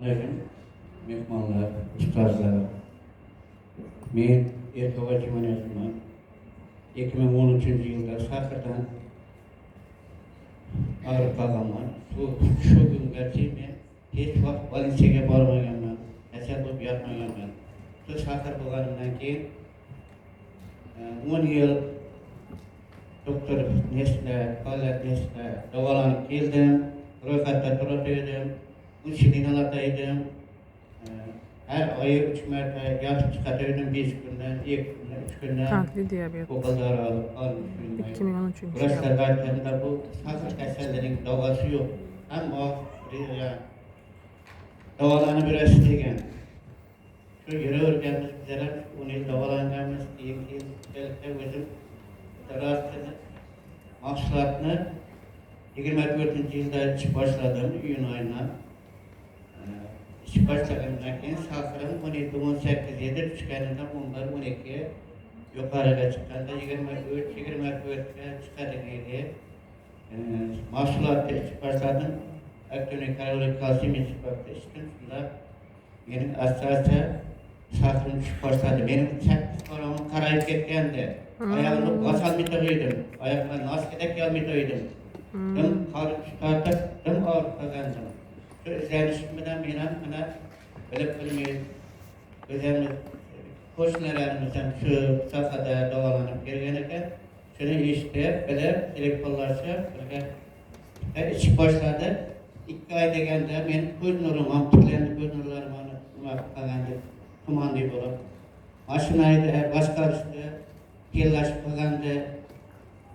Aleyküm, mehmanlar, ustazlar, men Erkova Cumhuriyeti'nden 2013 yılda Sakır'dan ağrı kalganlar. Şu gün gerçi men hiç vakt Valencia'ya barmaganman, hesap olup yapmaganman. Şu Sakır bulganımdan keyin 10 yıl doktor nesne, kalat nesne davalanıp geldim, ro'yxatda turardim, insulinalardaydım. Her ayı 3 mertebe yatıp çıkartıyordum, 5 günden, 2 günden, 3 günden. Tankli diyabet. O kadar almışım. 2013 yılı. Burası da bu sakır kasalların davası yok. Ama davalarını biraz istegen. Şu yere örgenimiz bizeler, 10 yıl davalanacağımız, 2 yıl birlikte özüm tarafını, mahsulatını 24. yılda iş başladım, iyun ayına. İş başladığımdan keyin sakırın 17-18 yedir çıkanında bunlar 12'ye yukarıda çıkanda 23-24'e çıkardığı mahsulatı iş başladım. Akdönü karalık kalsiyum iş başladım. Şunda benim asası sakırın iş başladı. Benim çakmış paramın karayıp ketkendi. Ayağımı basalmayıdıydım. Ayaklarını nasıl edek gelmeyidiydim. Dım karıp çıkartıp, dım ağırıp kazandım. Şu izlenişimden bana böyle bilmeyiz. Özellikle koşunlarımızdan şu safhada dolanıp gelgenirken şunu işte böyle telefonlarsa böyle iş başladı. 2 ay degende benim göz nurum ampullendi, göz nurlarım kazandı, tuman deyip olup. Maşinaydı, başkarıştı, yıllaşıp kazandı,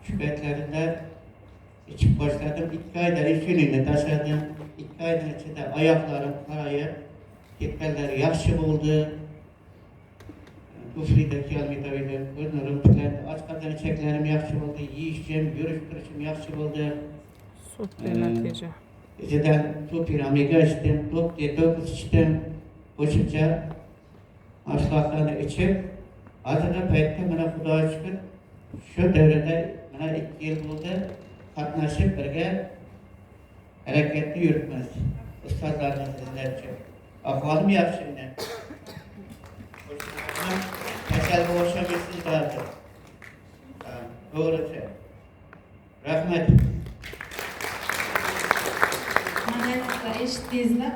şüphetlerinde içip başladım. 2 ayda insülini taşıdım. 2 aydan içinde ayaklarım karayıp, ketmeleri yaxşı buldu. Tufride kelmeydim, gözlerim tülendi. Aç kadar içeklerim yaxşı buldu. Yiyişim, görüştürüşüm yaxşı buldu. Süt bir netice. İçiden su piramide içtim, top diye dokuz içtim. Koşunca aşlaklarını içip, azıda payette bana Kudaya şükür, şu devrede bana 2 yıl buldu. Katnaşıp birge hareketli yürütmez. Ustazlarına sizler için. Ahvalım yap şimdi. Kesel boğuşabilsin zaten. Doğrusu. Rahmet. Mana eşitdingizlar.